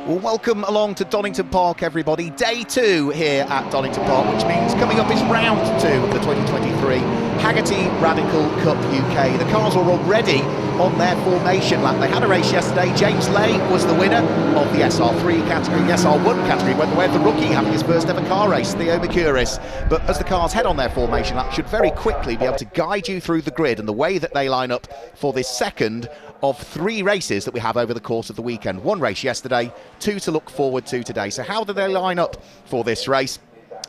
Well, welcome along to Donington Park, everybody. Day 2 here at Donington Park, which means coming up is round 2 of the 2023 Hagerty Radical Cup UK. The cars are already on their formation lap. They had a race yesterday. James Lay was the winner of the SR3 category, the SR1 category, went the way of the rookie having his first ever car race, Theo Mercuris. But as the cars head on their formation lap, should very quickly be able to guide you through the grid and the way that they line up for this second of 3 races that we have over the course of the weekend. 1 race yesterday, 2 to look forward to today. So how do they line up for this race?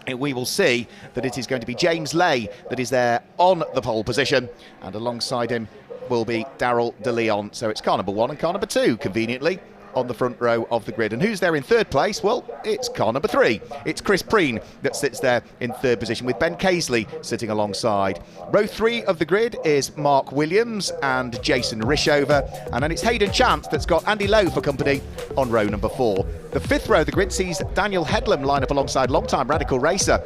We will see that it is going to be James Lay that is there on the pole position, and alongside him will be Daryl De Leon. So it's car number 1 and car number 2, conveniently, on the front row of the grid. And who's there in 3rd place? Well, it's car number 3. It's Chris Preen that sits there in 3rd position, with Ben Casely sitting alongside. Row 3 of the grid is Mark Williams and Jason Rishover, and then it's Hayden Chance that's got Andy Lowe for company on row number 4. The 5th row of the grid sees Daniel Headlam line up alongside long-time radical racer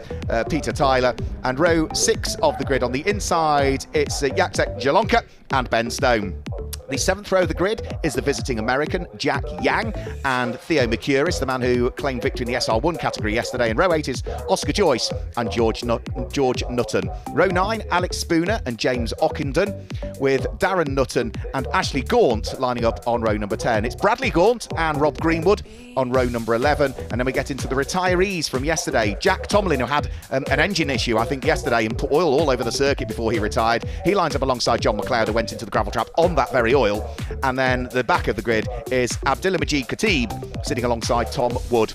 Peter Tyler, and row 6 of the grid on the inside, it's Jacek Jalonka and Ben Stone. The 7th row of the grid is the visiting American, Jack Yang, and Theo Mercuris, the man who claimed victory in the SR1 category yesterday. And row 8 is Oscar Joyce and George Nutton. Row 9, Alex Spooner and James Ockenden, with Darren Nutton and Ashley Gaunt lining up on row number 10. It's Bradley Gaunt and Rob Greenwood on row number 11. And then we get into the retirees from yesterday. Jack Tomlin, who had an engine issue, I think, yesterday and put oil all over the circuit before he retired. He lines up alongside John McLeod, who went into the gravel trap on that very oil. And then the back of the grid is Abdulhamid Khatib sitting alongside Tom Wood,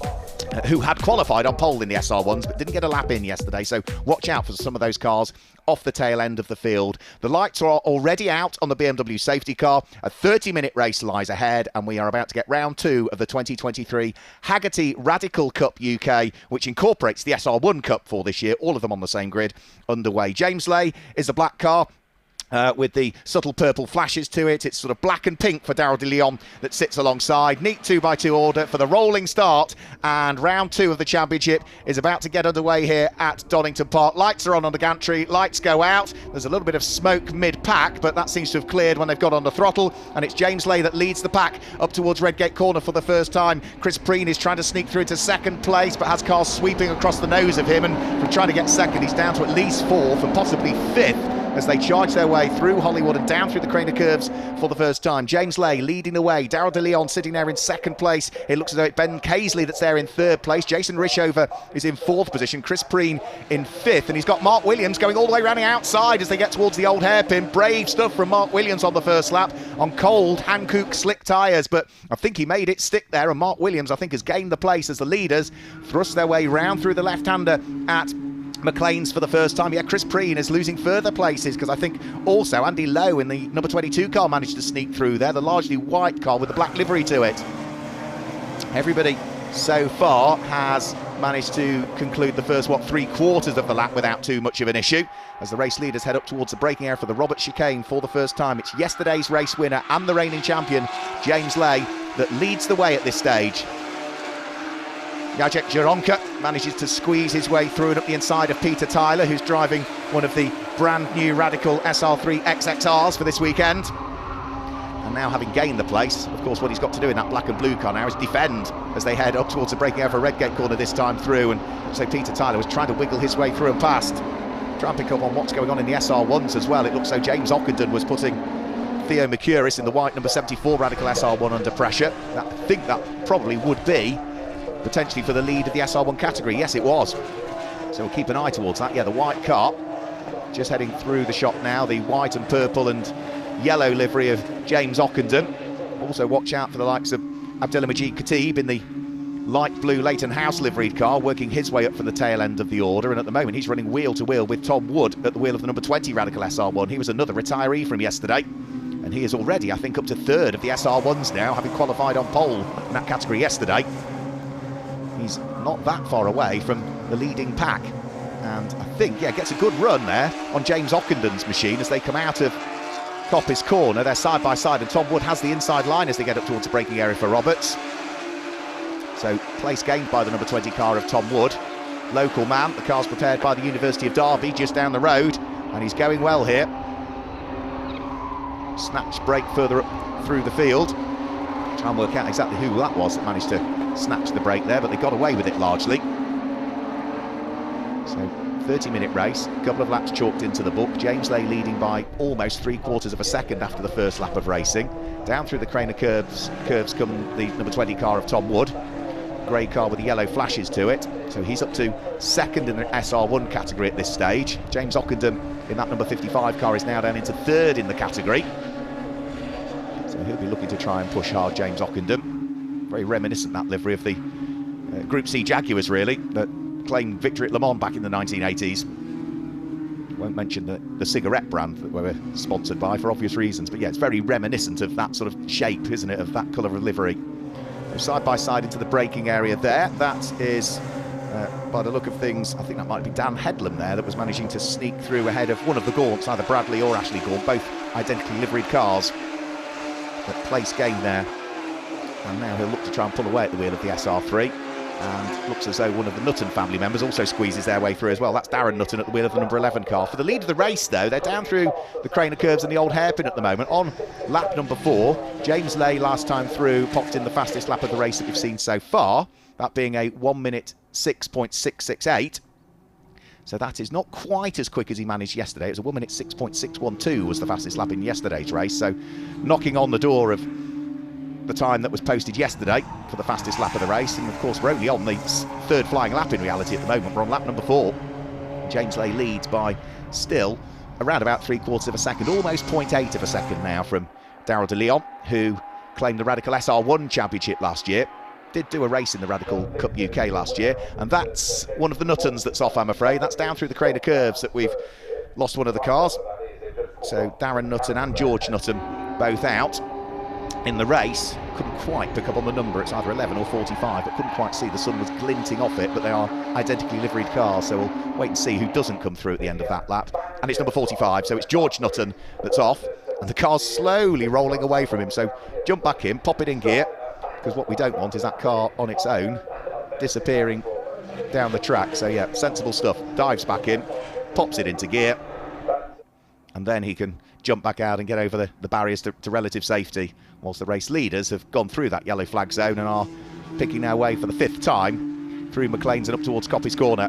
who had qualified on pole in the SR1s but didn't get a lap in yesterday. So watch out for some of those cars off the tail end of the field. The lights are already out on the BMW safety car. A 30-minute race lies ahead, and we are about to get round 2 of the 2023 Hagerty Radical Cup UK, which incorporates the SR1 Cup for this year, all of them on the same grid, underway. James Lay is the black car, with the subtle purple flashes to it. It's sort of black and pink for Daryl de Leon that sits alongside. Neat 2x2 order for the rolling start, and round 2 of the championship is about to get underway here at Donington Park. Lights are on the gantry, lights go out. There's a little bit of smoke mid-pack, but that seems to have cleared when they've got on the throttle, and it's James Lay that leads the pack up towards Redgate Corner for the first time. Chris Preen is trying to sneak through to second place, but has cars sweeping across the nose of him, and from trying to get second, he's down to at least 4th and possibly 5th as they charge their way through Hollywood and down through the Craner curves for the first time. James Lay leading the way. Daryl de Leon sitting there in second place. It looks as though it's Ben Casely that's there in third place. Jason Rishover is in 4th position. Chris Preen in 5th. And he's got Mark Williams going all the way around the outside as they get towards the old hairpin. Brave stuff from Mark Williams on the first lap on cold Hankook slick tyres. But I think he made it stick there. And Mark Williams, I think, has gained the place as the leaders thrust their way round through the left-hander at McLean's for the first time. Yeah, Chris Preen is losing further places because I think also Andy Lowe in the number 22 car managed to sneak through there, the largely white car with the black livery to it. Everybody so far has managed to conclude the first, 3/4 of the lap without too much of an issue, as the race leaders head up towards the braking area for the Robert chicane for the first time. It's yesterday's race winner and the reigning champion, James Lay, that leads the way at this stage. Jacek Jaronka manages to squeeze his way through and up the inside of Peter Tyler, who's driving one of the brand new Radical SR3 XXRs for this weekend. And now, having gained the place, of course, what he's got to do in that black and blue car now is defend as they head up towards the braking area for Redgate Corner this time through. And so Peter Tyler was trying to wiggle his way through and past. Try and pick up on what's going on in the SR1s as well. It looks so James Ockenden was putting Theo Mercuris in the white number 74 Radical SR1 under pressure. I think that probably would be potentially for the lead of the SR1 category. Yes, it was. So we'll keep an eye towards that. Yeah, the white car just heading through the shop now. The white and purple and yellow livery of James Ockenden. Also watch out for the likes of Abdulhamid Khatib in the light blue Leighton House liveried car, working his way up from the tail end of the order. And at the moment, he's running wheel to wheel with Tom Wood at the wheel of the number 20 Radical SR1. He was another retiree from yesterday. And he is already, I think, up to 3rd of the SR1s now, having qualified on pole in that category yesterday. He's not that far away from the leading pack, and I think, yeah, gets a good run there on James Ockenden's machine as they come out of Coppice Corner. They're side by side, and Tom Wood has the inside line as they get up towards the braking area for Roberts. So place gained by the number 20 car of Tom Wood. Local man, the car's prepared by the University of Derby just down the road, and he's going well here. Snatch break further up through the field. Try and work out exactly who that was that managed to snatch the break there, but they got away with it largely. So 30-minute race, a couple of laps chalked into the book. James Lay leading by almost 3/4 of a second after the first lap of racing. Down through the Craner curves come the number 20 car of Tom Wood. Grey car with the yellow flashes to it. So he's up to 2nd in the SR1 category at this stage. James Ockenden in that number 55 car is now down into 3rd in the category. So he'll be looking to try and push hard, James Ockenden. Very reminiscent, that livery, of the Group C Jaguars, really, that claimed victory at Le Mans back in the 1980s. Won't mention the cigarette brand that we were sponsored by for obvious reasons, but yeah, it's very reminiscent of that sort of shape, isn't it, of that colour of livery. So side by side into the braking area there. That is, by the look of things, I think that might be Dan Headlam there that was managing to sneak through ahead of one of the Gaunts, either Bradley or Ashley Gaunt, both identically liveried cars. But place gained there. And now he'll look to try and pull away at the wheel of the SR3. And looks as though one of the Nutton family members also squeezes their way through as well. That's Darren Nutton at the wheel of the number 11 car. For the lead of the race, though, they're down through the Crane of Curves and the Old Hairpin at the moment. On lap number 4, James Lay last time through popped in the fastest lap of the race that we've seen so far, that being a 1 minute 6.668. So that is not quite as quick as he managed yesterday. It was a 1 minute 6.612 was the fastest lap in yesterday's race. So knocking on the door of the time that was posted yesterday for the fastest lap of the race. And of course we're only on the third flying lap in reality at the moment. We're on lap number 4. James Lay leads by still around about 3/4 of a second, almost 0.8 of a second now from Darrell de Leon, who claimed the Radical SR1 Championship last year. Did do a race in the Radical Cup UK last year, and that's one of the Nuttons that's off, I'm afraid. That's down through the Crane of Curves that we've lost one of the cars. So Darren Nutton and George Nutton both out in the race. Couldn't quite pick up on the number. It's either 11 or 45, but couldn't quite see. The sun was glinting off it, but they are identically liveried cars, so we'll wait and see who doesn't come through at the end of that lap. And it's number 45, so it's George Nutton that's off, and the car's slowly rolling away from him. So jump back in, pop it in gear, because what we don't want is that car on its own disappearing down the track. So yeah, sensible stuff. Dives back in, pops it into gear, and then he can jump back out and get over the barriers to relative safety, whilst the race leaders have gone through that yellow flag zone and are picking their way for the 5th time through McLean's and up towards Coppice Corner.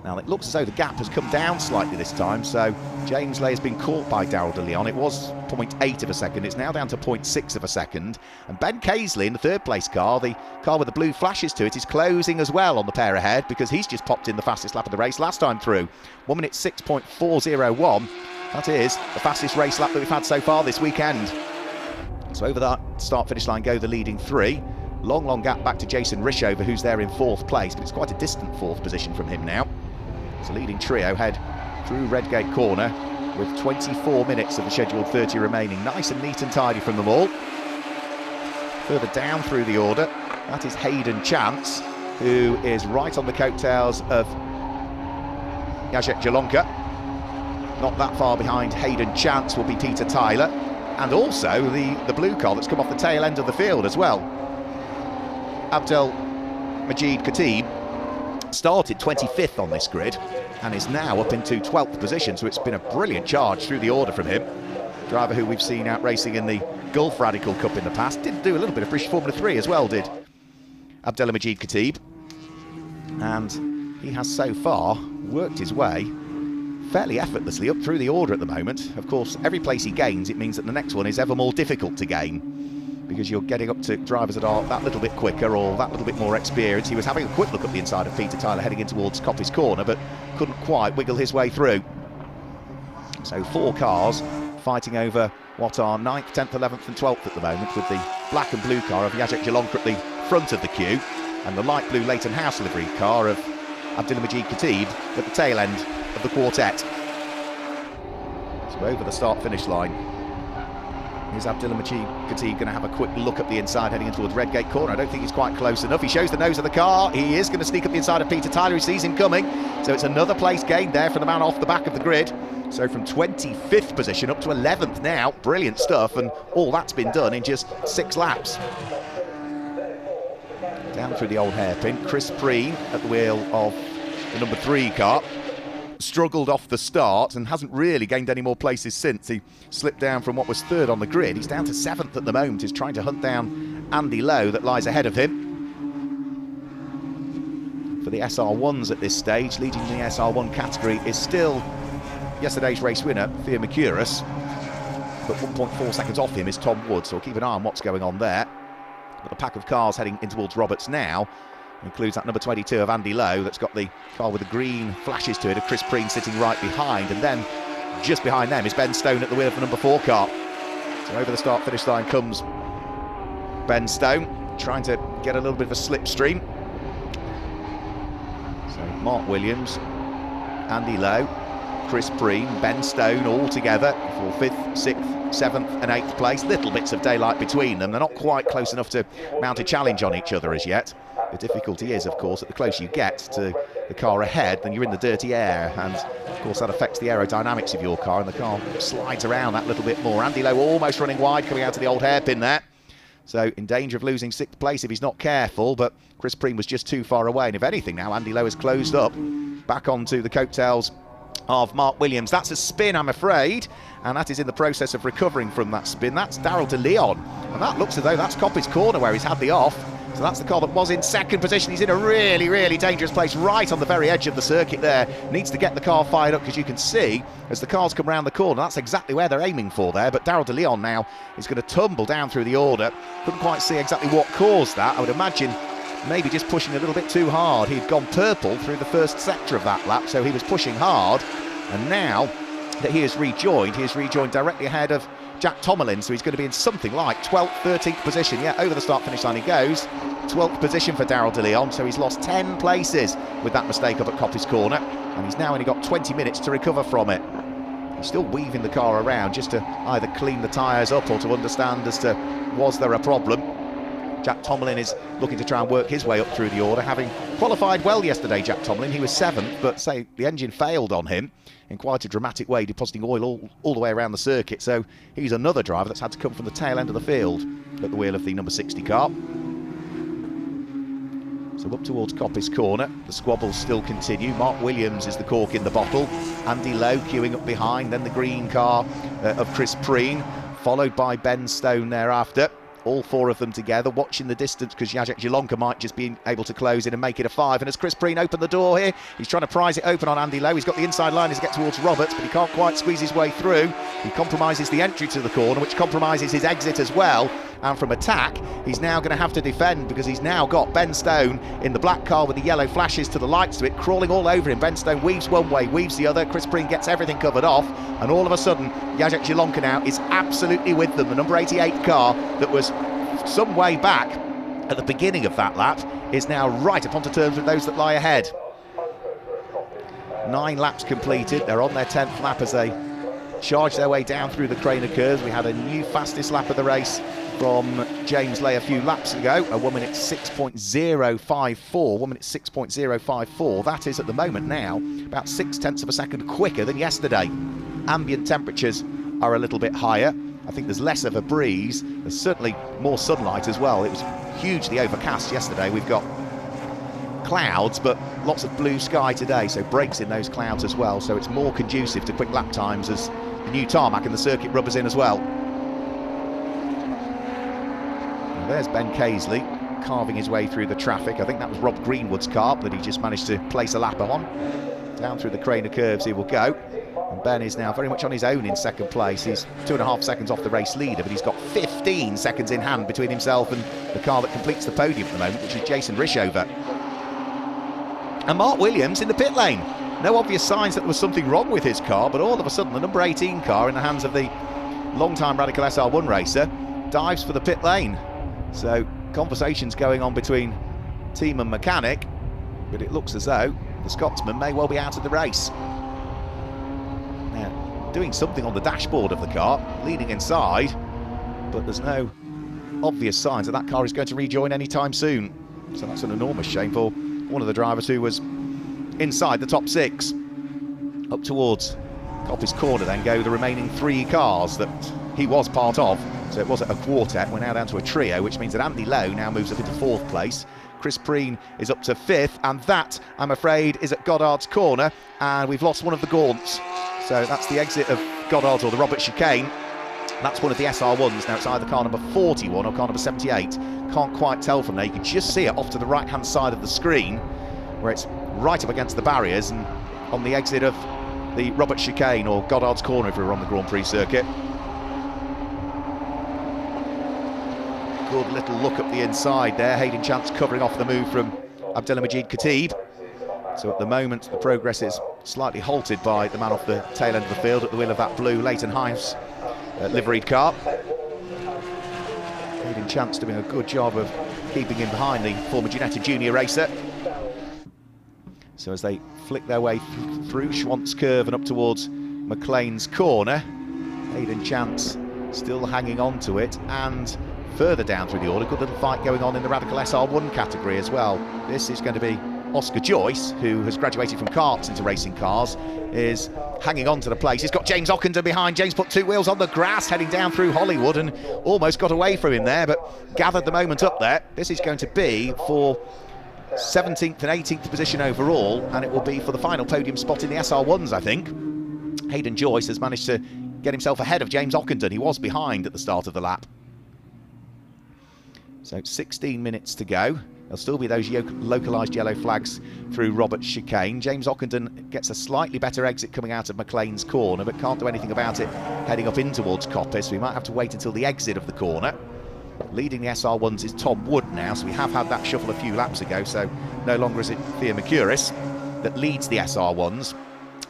Now it looks as though the gap has come down slightly this time, so James Lay has been caught by Darrell de Leon. It was 0.8 of a second, it's now down to 0.6 of a second. And Ben Caisley in the 3rd place car, the car with the blue flashes to it, is closing as well on the pair ahead, because he's just popped in the fastest lap of the race last time through. 1 minute 6.401. That is the fastest race lap that we've had so far this weekend. So over that start-finish line go the leading 3. Long gap back to Jason Rishover, who's there in 4th place, but it's quite a distant 4th position from him now. It's a leading trio head through Redgate Corner with 24 minutes of the scheduled 30 remaining. Nice and neat and tidy from them all. Further down through the order, that is Hayden Chance, who is right on the coattails of Jacek Jalonka. Not that far behind Hayden Chance will be Peter Tyler, and also the blue car that's come off the tail end of the field as well. Abdel Majid Khatib started 25th on this grid and is now up into 12th position, so it's been a brilliant charge through the order from him. Driver who we've seen out racing in the Gulf Radical Cup in the past. Did do a little bit of British Formula 3 as well, did Abdelhamid Khatib. And he has so far worked his way fairly effortlessly up through the order at the moment. Of course, every place he gains, it means that the next one is ever more difficult to gain, because you're getting up to drivers that are that little bit quicker or that little bit more experienced. He was having a quick look at the inside of Peter Tyler heading in towards Coppice Corner, but couldn't quite wiggle his way through. So 4 cars fighting over what are 9th, 10th, 11th and 12th at the moment, with the black and blue car of Jacek Jalonka at the front of the queue and the light blue Leighton House livery car of Abdelhamid Khatib at the tail end of the quartet. So over the start-finish line is Abdelhamid Khatib going to have a quick look up the inside heading in towards Redgate Corner. I don't think he's quite close enough. He shows the nose of the car. He is going to sneak up the inside of Peter Tyler, who sees him coming. So it's another place gained there for the man off the back of the grid. So from 25th position up to 11th now. Brilliant stuff, and all that's been done in just 6 laps. Down through the old hairpin, Chris Preen at the wheel of the number 3 car. Struggled off the start and hasn't really gained any more places since. He slipped down from what was 3rd on the grid. He's down to 7th at the moment. He's trying to hunt down Andy Lowe that lies ahead of him. For the SR1s at this stage, leading the SR1 category is still yesterday's race winner, Thea Mercurus, but 1.4 seconds off him is Tom Wood, so we'll keep an eye on what's going on there. But the pack of cars heading in towards Roberts now includes that number 22 of Andy Lowe that's got the car with the green flashes to it of Chris Preen sitting right behind, and then just behind them is Ben Stone at the wheel of the number 4 car. So over the start-finish line comes Ben Stone, trying to get a little bit of a slipstream. So Mark Williams, Andy Lowe, Chris Preen, Ben Stone all together for 5th, 6th, 7th and 8th place. Little bits of daylight between them. They're not quite close enough to mount a challenge on each other as yet. The difficulty is, of course, that the closer you get to the car ahead, then you're in the dirty air, and of course that affects the aerodynamics of your car, and the car slides around that little bit more. Andy Lowe almost running wide, coming out to the old hairpin there. So in danger of losing 6th place if he's not careful, but Chris Preen was just too far away. And if anything now, Andy Lowe has closed up back onto the coattails of Mark Williams. That's a spin, I'm afraid, and that is in the process of recovering from that spin. That's Daryl de Leon, and that looks as though that's Coppice Corner where he's had the off. So that's the car that was in 2nd position. He's in a really, really dangerous place right on the very edge of the circuit there. Needs to get the car fired up, because you can see as the cars come round the corner, that's exactly where they're aiming for there. But Daryl de Leon now is going to tumble down through the order. Couldn't quite see exactly what caused that. I would imagine maybe just pushing a little bit too hard. He'd gone purple through the first sector of that lap, so he was pushing hard. And now that he is rejoined directly ahead of Jack Tomalin, so he's going to be in something like 12th, 13th position. Yeah, over the start-finish line he goes. 12th position for Daryl de Leon, so he's lost 10 places with that mistake up at Coppice Corner, and he's now only got 20 minutes to recover from it. He's still weaving the car around just to either clean the tyres up or to understand as to was there a problem. Jack Tomalin is looking to try and work his way up through the order, having qualified well yesterday, Jack Tomalin. He was 7th, but say the engine failed on him in quite a dramatic way, depositing oil all the way around the circuit. So he's another driver that's had to come from the tail end of the field at the wheel of the number 60 car. So up towards Coppice Corner, the squabbles still continue. Mark Williams is the cork in the bottle. Andy Lowe queuing up behind, then the green car of Chris Preen, followed by Ben Stone thereafter. All 4 of them together, watching the distance, because Jacek Zielonka might just be able to close in and make it a 5. And as Chris Preen opened the door here, he's trying to prise it open on Andy Lowe. He's got the inside line as he gets towards Roberts, but he can't quite squeeze his way through. He compromises the entry to the corner, which compromises his exit as well. And from attack, he's now going to have to defend, because he's now got Ben Stone in the black car with the yellow flashes to the lights to it, crawling all over him. Ben Stone weaves one way, weaves the other. Chris Preen gets everything covered off, and all of a sudden, Jacek Zielonka now is absolutely with them. The number 88 car that was some way back at the beginning of that lap is now right up onto terms with those that lie ahead. 9 laps completed. They're on their 10th lap as they charge their way down through the Craner curves. We had a new fastest lap of the race from James Lay a few laps ago, a 1 minute 6.054. 1 minute 6.054. That is at the moment now about 0.6 of a second quicker than yesterday. Ambient temperatures are a little bit higher. I think there's less of a breeze. There's certainly more sunlight as well. It was hugely overcast yesterday. We've got clouds, but lots of blue sky today, so breaks in those clouds as well. So it's more conducive to quick lap times as the new tarmac and the circuit rubbers in as well. And there's Ben Casely carving his way through the traffic. I think that was Rob Greenwood's car that he just managed to place a lap on. Down through the Craner curves he will go. And Ben is now very much on his own in 2nd place. He's 2.5 seconds off the race leader, but he's got 15 seconds in hand between himself and the car that completes the podium at the moment, which is Jason Rishover. And Mark Williams in the pit lane. No obvious signs that there was something wrong with his car, but all of a sudden the number 18 car in the hands of the long-time Radical SR1 racer dives for the pit lane. So conversations going on between team and mechanic, but it looks as though the Scotsman may well be out of the race. Now, doing something on the dashboard of the car, leaning inside, but there's no obvious signs that that car is going to rejoin anytime soon. So that's an enormous shame for one of the drivers who was inside the top 6. Up towards Coppice Corner then go the remaining 3 cars that he was part of. So it wasn't a quartet, we're now down to a trio, which means that Andy Lowe now moves up into 4th place. Chris Preen is up to 5th, and that, I'm afraid, is at Goddard's Corner, and we've lost one of the gaunts. So that's the exit of Goddard's, or the Robert Chicane. That's one of the SR1s. Now it's either car number 41 or car number 78. Can't quite tell from there. You can just see it off to the right-hand side of the screen, where it's right up against the barriers, and on the exit of the Robert Chicane, or Goddard's Corner if we were on the Grand Prix circuit. Good little look up the inside there. Hayden Chance covering off the move from Abdelhamid Khatib. So at the moment the progress is slightly halted by the man off the tail end of the field at the wheel of that blue Leighton Hives liveried car. Hayden Chance doing a good job of keeping in behind the former Ginetta Junior racer. So as they flick their way through Schwantz Curve and up towards McLean's Corner, Hayden Chance still hanging on to it, and further down through the order, good little fight going on in the Radical SR1 category as well. This is going to be Oscar Joyce, who has graduated from karts into racing cars, is hanging on to the place. He's got James Ockenden behind. James put 2 wheels on the grass, heading down through Hollywood, and almost got away from him there, but gathered the moment up there. This is going to be for 17th and 18th position overall, and it will be for the final podium spot in the SR1s, I think. Hayden Joyce has managed to get himself ahead of James Ockenden. He was behind at the start of the lap. So 16 minutes to go. There'll still be those localised yellow flags through Roberts chicane. James Ockenden gets a slightly better exit coming out of McLean's corner, but can't do anything about it heading up in towards Coppice. We might have to wait until the exit of the corner. Leading the SR1s is Tom Wood now, so we have had that shuffle a few laps ago, so no longer is it Thea Mercuris that leads the SR1s.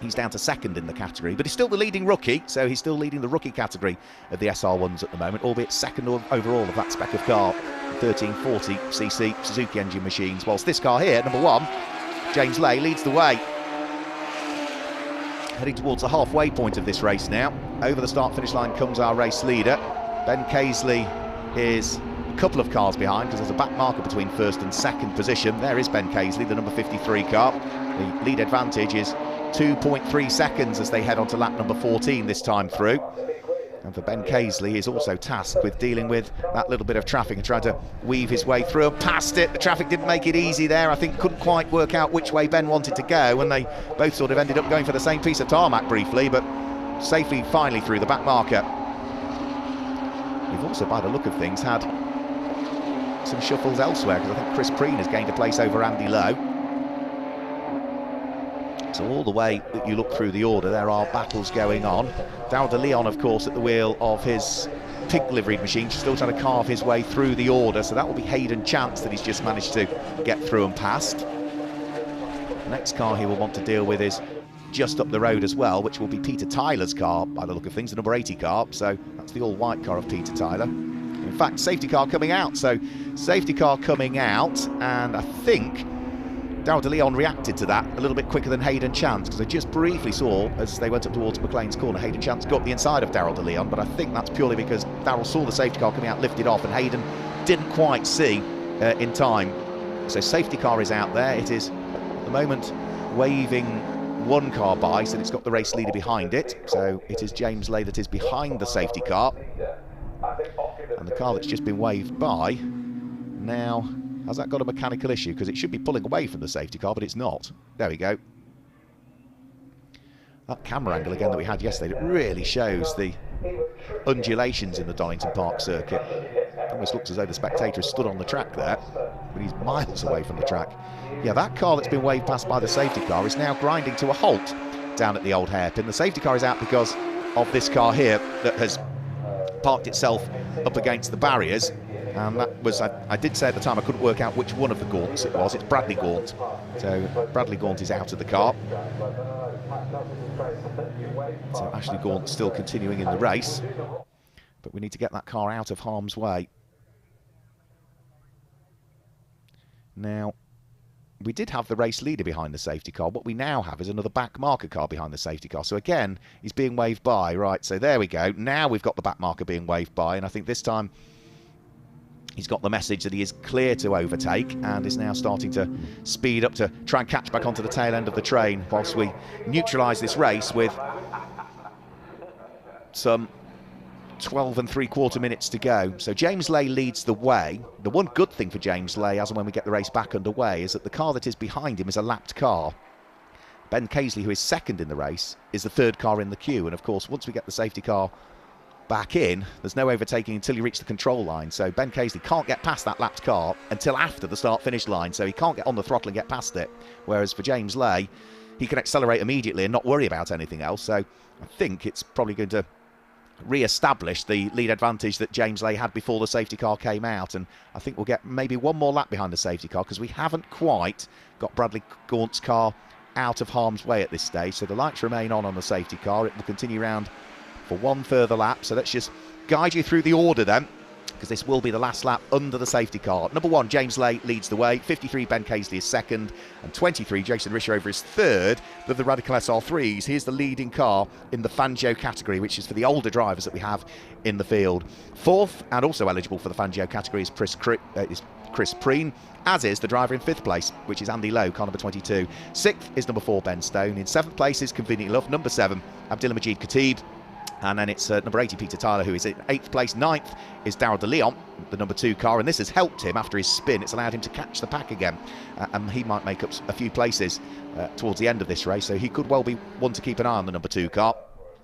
He's down to second in the category, but he's still the leading rookie, so he's still leading the rookie category of the SR1s at the moment, albeit second overall of that spec of car, 1340cc Suzuki engine machines, whilst this car here, number 1, James Lay, leads the way. Heading towards the halfway point of this race now. Over the start-finish line comes our race leader. Ben Casely is a couple of cars behind because there's a back marker between first and second position. There is Ben Casely, the number 53 car. The lead advantage is 2.3 seconds as they head on to lap number 14 this time through. And for Ben Casely, he's also tasked with dealing with that little bit of traffic and trying to weave his way through and past it. The traffic didn't make it easy there. I think couldn't quite work out which way Ben wanted to go, and they both sort of ended up going for the same piece of tarmac briefly, but safely finally through the back marker. We've also, by the look of things, had some shuffles elsewhere, because I think Chris Preen has gained a place over Andy Lowe. So all the way that you look through the order, there are battles going on. Daryl de Leon, of course, at the wheel of his pink liveried machine, still trying to carve his way through the order. So that will be Hayden Chance that he's just managed to get through and past. The next car he will want to deal with is just up the road as well, which will be Peter Tyler's car, by the look of things, the number 80 car. So that's the all-white car of Peter Tyler. In fact, safety car coming out. So safety car coming out, and I think Daryl de Leon reacted to that a little bit quicker than Hayden Chance, because I just briefly saw, as they went up towards McLean's corner, Hayden Chance got the inside of Daryl de Leon, but I think that's purely because Daryl saw the safety car coming out, lifted off, and Hayden didn't quite see in time. So safety car is out there. It is, at the moment, waving one car by, so it's got the race leader behind it. So it is James Lay that is behind the safety car. And the car that's just been waved by now, has that got a mechanical issue? Because it should be pulling away from the safety car, but it's not. There we go. That camera angle again that we had yesterday, it really shows the undulations in the Donington Park circuit. It almost looks as though the spectator is stood on the track there, but he's miles away from the track. Yeah, that car that's been waved past by the safety car is now grinding to a halt down at the old hairpin. The safety car is out because of this car here that has parked itself up against the barriers. And that was, I did say at the time, I couldn't work out which one of the Gaunts it was. It's Bradley Gaunt. So Bradley Gaunt is out of the car. So Ashley Gaunt still continuing in the race. But we need to get that car out of harm's way. Now, we did have the race leader behind the safety car. What we now have is another back marker car behind the safety car. So again, he's being waved by. Right, so there we go. Now we've got the back marker being waved by, and I think this time he's got the message that he is clear to overtake and is now starting to speed up to try and catch back onto the tail end of the train whilst we neutralise this race with some 12 3/4 minutes to go. So James Lay leads the way. The one good thing for James Lay, as and when we get the race back underway, is that the car that is behind him is a lapped car. Ben Casely, who is second in the race, is the third car in the queue. And of course, once we get the safety car back in, there's no overtaking until you reach the control line. So Ben Casely can't get past that lapped car until after the start-finish line. So he can't get on the throttle and get past it. Whereas for James Lay, he can accelerate immediately and not worry about anything else. So I think it's probably going to re-establish the lead advantage that James Lay had before the safety car came out. And I think we'll get maybe one more lap behind the safety car, because we haven't quite got Bradley Gaunt's car out of harm's way at this stage. So the lights remain on the safety car. It will continue round for one further lap. So let's just guide you through the order then, because this will be the last lap under the safety car. Number 1, James Lay leads the way. 53, Ben Casely is second. And 23, Jason Risherover is third of the Radical SR3s. Here's the leading car in the Fangio category, which is for the older drivers that we have in the field. Fourth, and also eligible for the Fangio category, is Chris Preen, as is the driver in 5th place, which is Andy Lowe, car number 22. 6th is number 4, Ben Stone. In 7th place is, conveniently enough, number 7, Abdilmajid Khatib. And then it's number 80, Peter Tyler, who is in 8th place. 9th is Darrell de Leon, the number 2 car, and this has helped him after his spin. It's allowed him to catch the pack again, and he might make up a few places towards the end of this race, so he could well be one to keep an eye on, the number 2 car.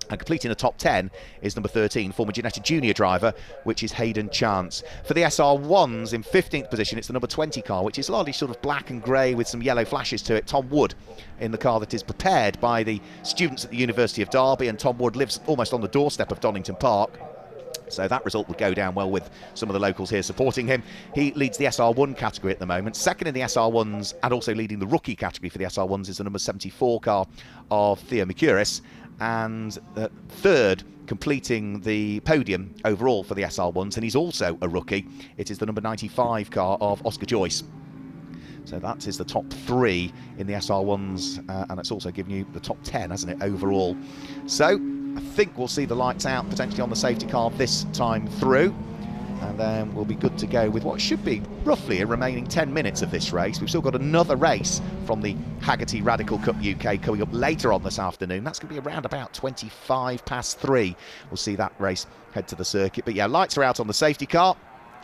And completing the top 10 is number 13, former Ginetta Junior driver, which is Hayden Chance. For the SR1s, in 15th position, it's the number 20 car, which is largely sort of black and grey with some yellow flashes to it. Tom Wood in the car that is prepared by the students at the University of Derby, and Tom Wood lives almost on the doorstep of Donington Park. So that result would go down well with some of the locals here supporting him. He leads the SR1 category at the moment. Second in the SR1s and also leading the rookie category for the SR1s is the number 74 car of Theo Mercuris. And third, completing the podium overall for the SR1s, and he's also a rookie. It is the number 95 car of Oscar Joyce. So that is the top 3 in the SR1s, and it's also given you the top 10, hasn't it, overall. So I think we'll see the lights out potentially on the safety car this time through, and then we'll be good to go with what should be roughly a remaining 10 minutes of this race. We've still got another race from the Hagerty Radical Cup UK coming up later on this afternoon. That's going to be around about 25 past 3. We'll see that race head to the circuit. But yeah, lights are out on the safety car,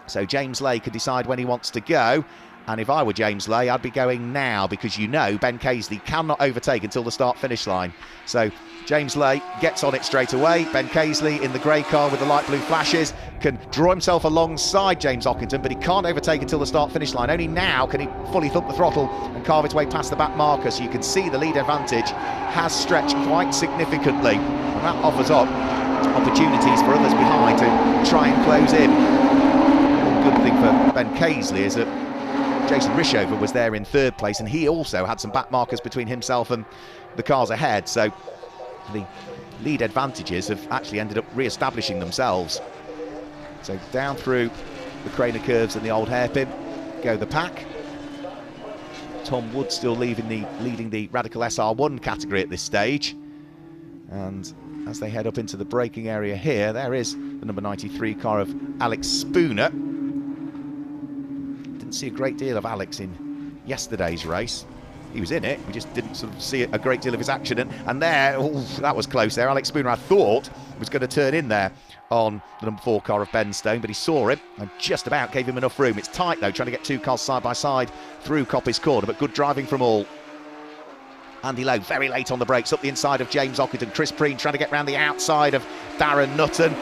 so James Lay can decide when he wants to go. And if I were James Lay, I'd be going now, because you know Ben Casely cannot overtake until the start-finish line. So James Lay gets on it straight away. Ben Casely in the grey car with the light blue flashes can draw himself alongside James Ockington, but he can't overtake until the start-finish line. Only now can he fully thump the throttle and carve his way past the back marker. So you can see the lead advantage has stretched quite significantly, and that offers up opportunities for others behind to try and close in. One good thing for Ben Casely is that Jason Rishover was there in 3rd place, and he also had some back markers between himself and the cars ahead, so the lead advantages have actually ended up re-establishing themselves. So down through the Craner curves and the old hairpin go the pack. Tom Wood still leading the Radical SR1 category at this stage, and as they head up into the braking area here, there is the number 93 car of Alex Spooner. See a great deal of Alex in yesterday's race. He was in it, we just didn't sort of see a great deal of his action, and there, that was close there. Alex Spooner, I thought, was going to turn in there on the number 4 car of Ben Stone, but he saw him and just about gave him enough room. It's tight though, trying to get 2 cars side by side through Coppice Corner, but good driving from all. Andy Lowe very late on the brakes up the inside of James Ockington. Chris Preen trying to get round the outside of Darren Nutton.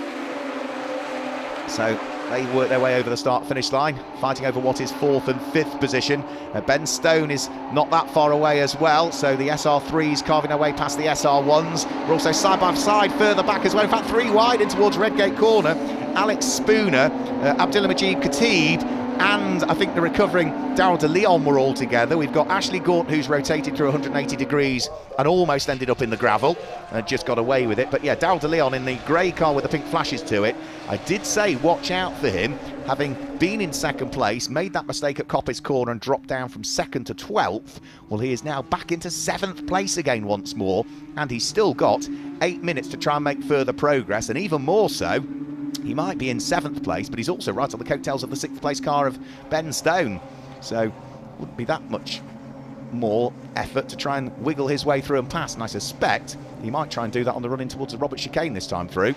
So they work their way over the start-finish line, fighting over what is 4th and 5th position. Ben Stone is not that far away as well, so the SR3s carving their way past the SR1s. We're also side by side further back as well. In fact, 3 wide in towards Redgate Corner. Alex Spooner, Abdilmajid Khatib, and I think the recovering Darrell de Leon were all together. We've got Ashley Gaunt, who's rotated through 180 degrees and almost ended up in the gravel and just got away with it. But yeah, Darrell de Leon in the grey car with the pink flashes to it. I did say watch out for him, having been in 2nd place, made that mistake at Coppice Corner and dropped down from 2nd to 12th. Well, he is now back into 7th place again once more, and he's still got 8 minutes to try and make further progress, and even more so, he might be in 7th place, but he's also right on the coattails of the 6th place car of Ben Stone. So wouldn't be that much more effort to try and wiggle his way through and past, and I suspect he might try and do that on the run in towards the Robert chicane this time through.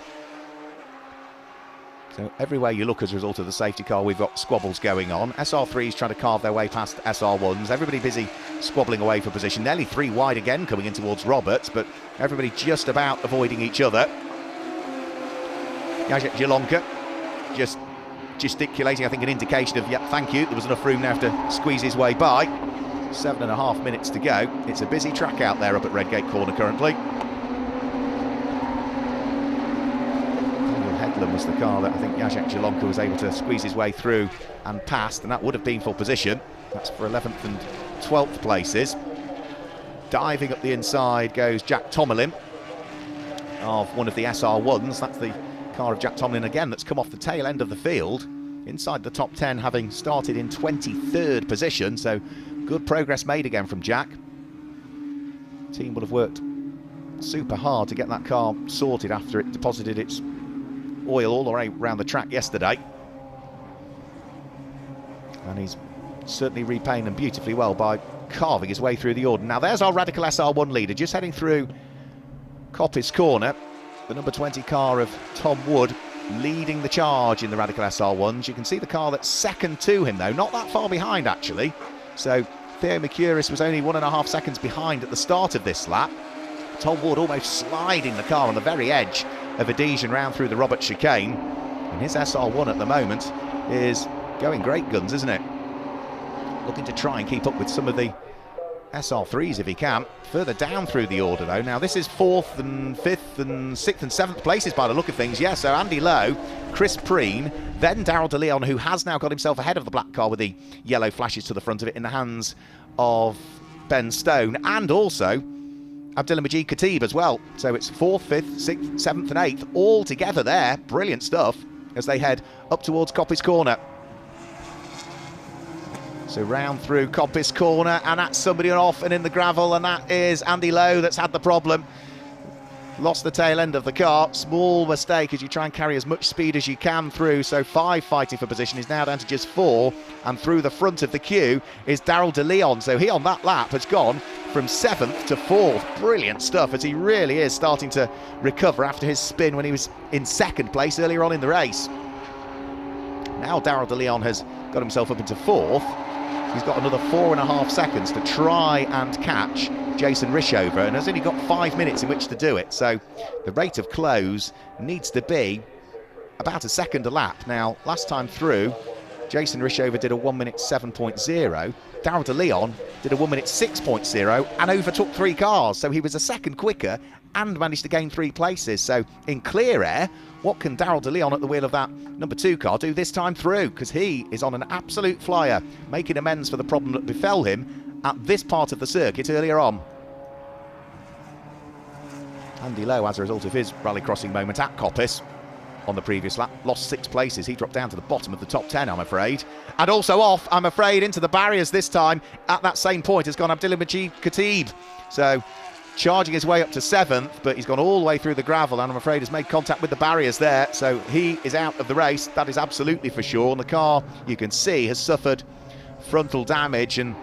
So everywhere you look as a result of the safety car, we've got squabbles going on. SR3s trying to carve their way past SR1s. Everybody busy squabbling away for position. Nearly 3 wide again coming in towards Roberts, but everybody just about avoiding each other. Jacek Zielonka just gesticulating, I think an indication of, yeah, thank you, there was enough room now to squeeze his way by. 7.5 minutes to go. It's a busy track out there up at Redgate Corner currently. Daniel Headlam was the car that I think Jacek Zielonka was able to squeeze his way through and past, and that would have been for position. That's for 11th and 12th places. Diving up the inside goes Jack Tomlin of one of the SR1s. That's the car of Jack Tomlin again that's come off the tail end of the field, inside the top 10, having started in 23rd position, so good progress made again from Jack. Team would have worked super hard to get that car sorted after it deposited its oil all around the track yesterday. And he's certainly repaying them beautifully well by carving his way through the order. Now there's our Radical SR1 leader, just heading through Coppice Corner. The number 20 car of Tom Wood leading the charge in the Radical SR1s. You can see the car that's second to him though, not that far behind actually. So Theo Mercouris was only 1.5 seconds behind at the start of this lap. Tom Wood almost sliding the car on the very edge of Adhesion round through the Robert chicane. And his SR1 at the moment is going great guns, isn't it? Looking to try and keep up with some of the SR3s if he can. Further down through the order though. Now this is 4th and 5th and 6th and 7th places by the look of things. Yeah, so Andy Lowe, Chris Preen, then Daryl de Leon, who has now got himself ahead of the black car with the yellow flashes to the front of it in the hands of Ben Stone, and also Abdulhamid Khatib as well. So it's 4th, 5th, 6th, 7th and 8th all together there. Brilliant stuff as they head up towards Coppice Corner. So round through Coppice Corner, and that's somebody off and in the gravel, and that is Andy Lowe that's had the problem. Lost the tail end of the car. Small mistake as you try and carry as much speed as you can through. So 5 fighting for position is now down to just 4, and through the front of the queue is Daryl de Leon. So he on that lap has gone from 7th to 4th. Brilliant stuff as he really is starting to recover after his spin when he was in 2nd place earlier on in the race. Now Daryl de Leon has got himself up into 4th. He's got another 4.5 seconds to try and catch Jason Rishover, and has only got 5 minutes in which to do it. So the rate of close needs to be about a second a lap. Now, last time through, Jason Rishover did a 1 minute 7.0. Daryl de Leon did a 1 minute 6.0 and overtook 3 cars. So he was a second quicker and managed to gain 3 places. So in clear air, what can Daryl de Leon at the wheel of that number 2 car do this time through? Because he is on an absolute flyer, making amends for the problem that befell him at this part of the circuit earlier on. Andy Lowe, as a result of his rallycrossing moment at Coppice on the previous lap, lost 6 places. He dropped down to the bottom of the top 10, I'm afraid. And also off, I'm afraid, into the barriers this time. At that same point has gone Abdulhamid Khatib. So charging his way up to 7th, but he's gone all the way through the gravel and I'm afraid has made contact with the barriers there. So he is out of the race, that is absolutely for sure. And the car, you can see, has suffered frontal damage and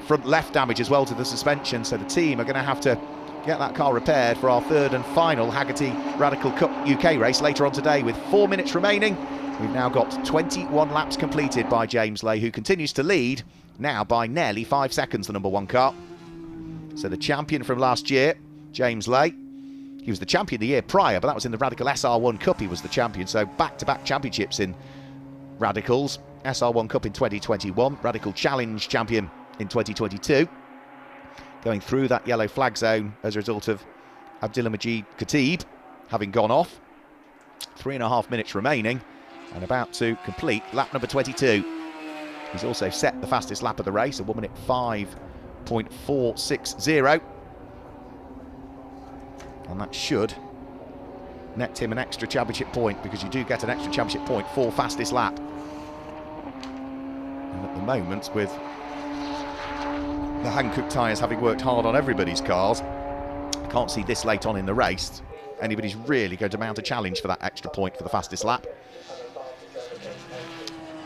front left damage as well to the suspension. So the team are going to have to get that car repaired for our 3rd and final Hagerty Radical Cup UK race later on today. With 4 minutes remaining, we've now got 21 laps completed by James Lay, who continues to lead now by nearly 5 seconds, the number 1 car. So the champion from last year, James Lay, he was the champion the year prior, but that was in the Radical SR1 Cup he was the champion. So back-to-back championships in Radicals. SR1 Cup in 2021, Radical Challenge champion in 2022. Going through that yellow flag zone as a result of Abdulhamid Khatib having gone off. 3.5 minutes remaining and about to complete lap number 22. He's also set the fastest lap of the race, a 1 minute 5.460. And that should net him an extra championship point, because you do get an extra championship point for fastest lap. And at the moment, with the Hankook tyres having worked hard on everybody's cars, I can't see this late on in the race anybody's really going to mount a challenge for that extra point for the fastest lap.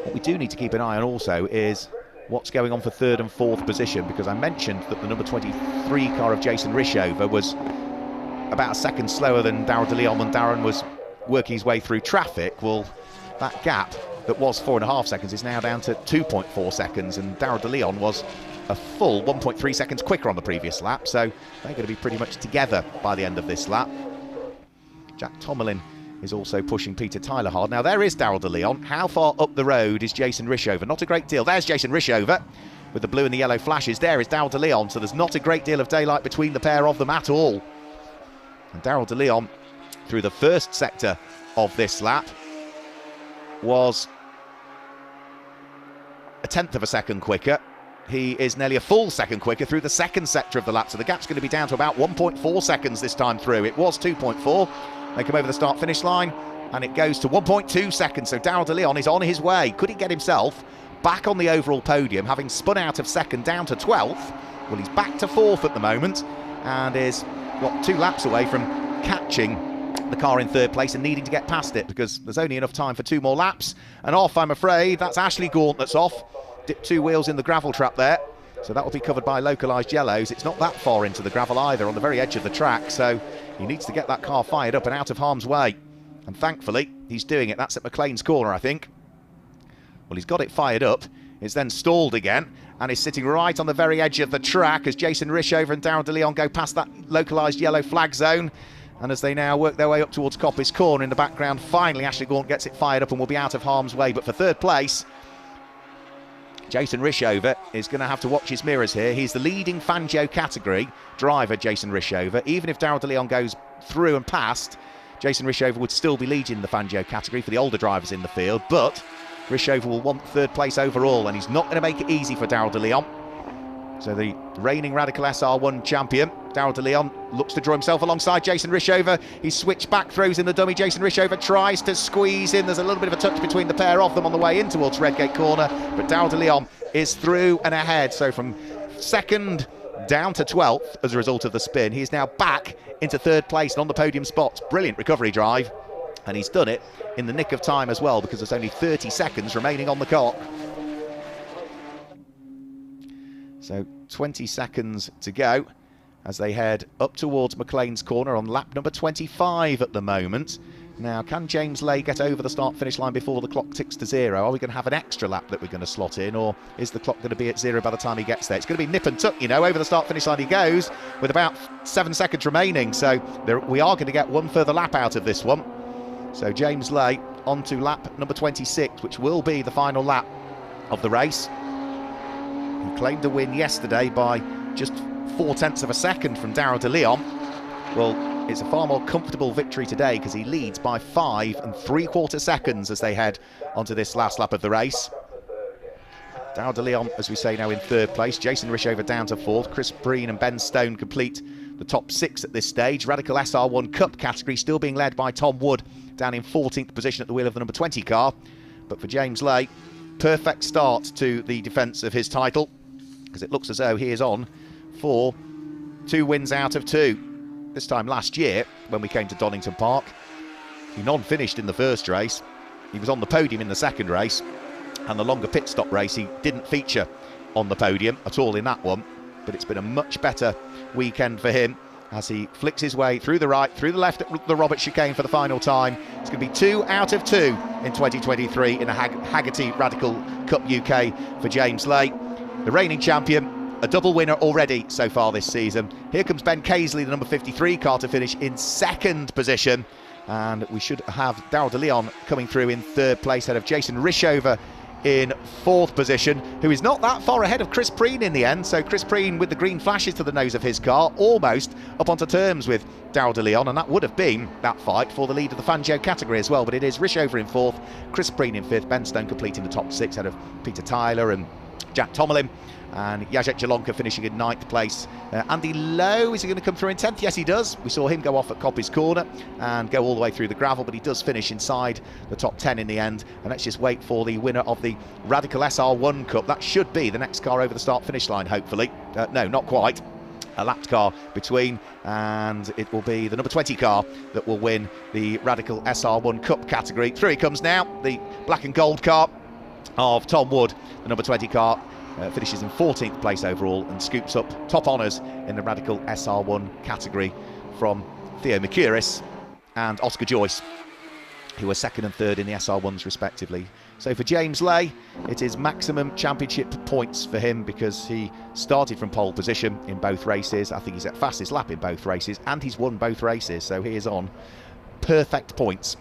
What we do need to keep an eye on also is what's going on for 3rd and 4th position, because I mentioned that the number 23 car of Jason Rishover was about a second slower than Daryl de Leon when Darren was working his way through traffic. Well, that gap that was 4.5 seconds is now down to 2.4 seconds, and Daryl de Leon was a full 1.3 seconds quicker on the previous lap, so they're going to be pretty much together by the end of this lap. Jack Tomelin is also pushing Peter Tyler hard. Now there is Daryl de Leon. How far up the road is Jason Rishover? Not a great deal. There's Jason Rishover with the blue and the yellow flashes. There is Daryl de Leon, so there's not a great deal of daylight between the pair of them at all. And Daryl de Leon, through the first sector of this lap, was a 1/10 of a second quicker. He is nearly a full second quicker through the second sector of the lap, so the gap's going to be down to about 1.4 seconds this time through. It was 2.4. They come over the start-finish line, and it goes to 1.2 seconds, so Daryl de Leon is on his way. Could he get himself back on the overall podium, having spun out of 2nd down to 12th? Well, he's back to 4th at the moment, and is, what, 2 laps away from catching the car in 3rd place and needing to get past it, because there's only enough time for 2 more laps. And off, I'm afraid, that's Ashley Gauntlet's off. dipped 2 wheels in the gravel trap there, so that will be covered by localised yellows. It's not that far into the gravel either, on the very edge of the track, so he needs to get that car fired up and out of harm's way. And thankfully, he's doing it. That's at McLean's corner, I think. Well, he's got it fired up. It's then stalled again, and is sitting right on the very edge of the track as Jason Rishover and Darryl de Leon go past that localised yellow flag zone. And as they now work their way up towards Coppice Corner in the background, finally Ashley Gaunt gets it fired up and will be out of harm's way. But for third place, Jason Rishover is going to have to watch his mirrors here. He's the leading Fangio category driver, Jason Rishover. Even if Darryl de Leon goes through and past, Jason Rishover would still be leading the Fangio category for the older drivers in the field. But Rishover will want third place overall, and he's not going to make it easy for Darryl de Leon. So the reigning Radical SR1 champion, Darryl de Leon, looks to draw himself alongside Jason Rishover. He's switched back, throws in the dummy. Jason Rishover tries to squeeze in. There's a little bit of a touch between the pair of them on the way in towards Redgate Corner, but Darryl de Leon is through and ahead. So from second down to 12th as a result of the spin, he is now back into third place and on the podium spots. Brilliant recovery drive, and he's done it in the nick of time as well, because there's only 30 seconds remaining on the clock. So 20 seconds to go as they head up towards McLean's Corner on lap number 25 at the moment. Now, can James Lay get over the start-finish line before the clock ticks to 0? Are we going to have an extra lap that we're going to slot in, or is the clock going to be at 0 by the time he gets there? It's going to be nip and tuck, you know. Over the start-finish line he goes with about 7 seconds remaining, so we are going to get one further lap out of this one. So James Lay on to lap number 26, which will be the final lap of the race. He claimed a win yesterday by just 0.4 of a second from Darryl de Leon. Well, it's a far more comfortable victory today because he leads by 5 3/4 seconds as they head onto this last lap of the race. Darryl de Leon, as we say, now in third place. Jason Rishover down to 4th. Chris Breen and Ben Stone complete the top 6 at this stage. Radical SR1 Cup category still being led by Tom Wood down in 14th position at the wheel of the number 20 car. But for James Lay, perfect start to the defence of his title, because it looks as though he is on for 2 wins out of 2. This time last year, when we came to Donington Park, he non-finished in the first race. He was on the podium in the second race, and the longer pit stop race, he didn't feature on the podium at all in that one. But it's been a much better weekend for him as he flicks his way through the right, through the left at the Robert chicane for the final time. It's going to be 2 out of 2 in 2023 in a Hagerty Radical Cup UK for James Lay. The reigning champion, a double winner already so far this season. Here comes Ben Caisley, the number 53 car, to finish in second position. And we should have Darryl de Leon coming through in third place, ahead of Jason Rishover in 4th position, who is not that far ahead of Chris Preen in the end. So Chris Preen, with the green flashes to the nose of his car, almost up onto terms with Darryl de Leon, and that would have been that fight for the lead of the Fangio category as well. But it is Rishover in 4th, Chris Preen in 5th, Ben Stone completing the top 6 ahead of Peter Tyler and Jack Tomalin, and Jacek Jalonka finishing in 9th place. Andy Lowe, is he going to come through in 10th? Yes, he does. We saw him go off at Coppice Corner and go all the way through the gravel, but he does finish inside the top 10 in the end. And let's just wait for the winner of the Radical SR1 Cup. That should be the next car over the start-finish line, hopefully. No, not quite. A lapped car between, and it will be the number 20 car that will win the Radical SR1 Cup category. Through he comes now, the black and gold car of Tom Wood. The number 20 car finishes in 14th place overall and scoops up top honours in the Radical SR1 category from Theo Mercuris and Oscar Joyce, who were 2nd and 3rd in the SR1s respectively. So for James Lay, it is maximum championship points for him, because he started from pole position in both races. I think he's at fastest lap in both races, and he's won both races, so he is on perfect points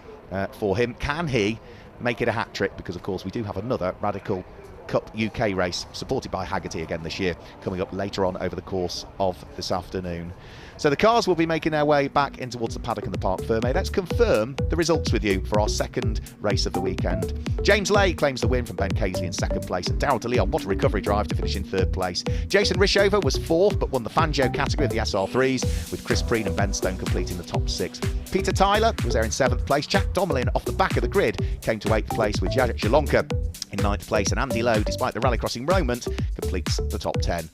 for him. Can he make it a hat-trick? Because of course we do have another Radical Cup UK race supported by Hagerty again this year coming up later on over the course of this afternoon. So the cars will be making their way back in towards the paddock and the Parc Fermé. Let's confirm the results with you for our second race of the weekend. James Lay claims the win from Ben Caisley in 2nd place, and Darryl de Leon, what a recovery drive to finish in 3rd place. Jason Rishover was 4th but won the Fangio category of the SR3s, with Chris Preen and Ben Stone completing the top 6. Peter Tyler was there in 7th place. Jack Domelin off the back of the grid came to 8th place, with Jacek Jalonka in 9th place, and Andy Lowe, despite the rallycrossing moment, completes the top 10.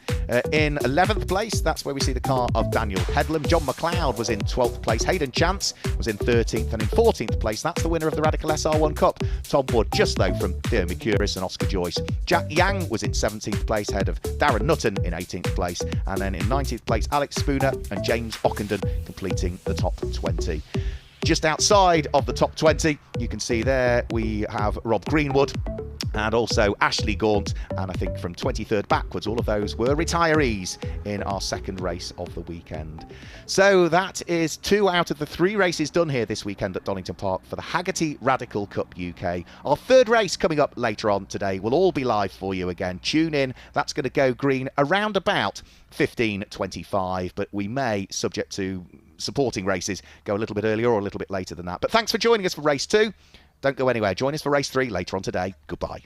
In 11th place, that's where we see the car of Daniel Headlam. John McLeod was in 12th place. Hayden Chance was in 13th, and in 14th place, that's the winner of the Radical SR1 Cup, Tom Wood, just though from Theo Mercuris and Oscar Joyce. Jack Yang was in 17th place, ahead of Darren Nutton in 18th place, and then in 19th place, Alex Spooner and James Ockenden completing the top 20. Just outside of the top 20, you can see there we have Rob Greenwood and also Ashley Gaunt, and I think from 23rd backwards, all of those were retirees in our second race of the weekend. So that is 2 out of the 3 races done here this weekend at Donington Park for the Hagerty Radical Cup UK. Our third race coming up later on today will all be live for you again. Tune in, that's going to go green around about 15:25, but we may, subject to supporting races, go a little bit earlier or a little bit later than that. But thanks for joining us for race 2. Don't go anywhere. Join us for race 3 later on today. Goodbye.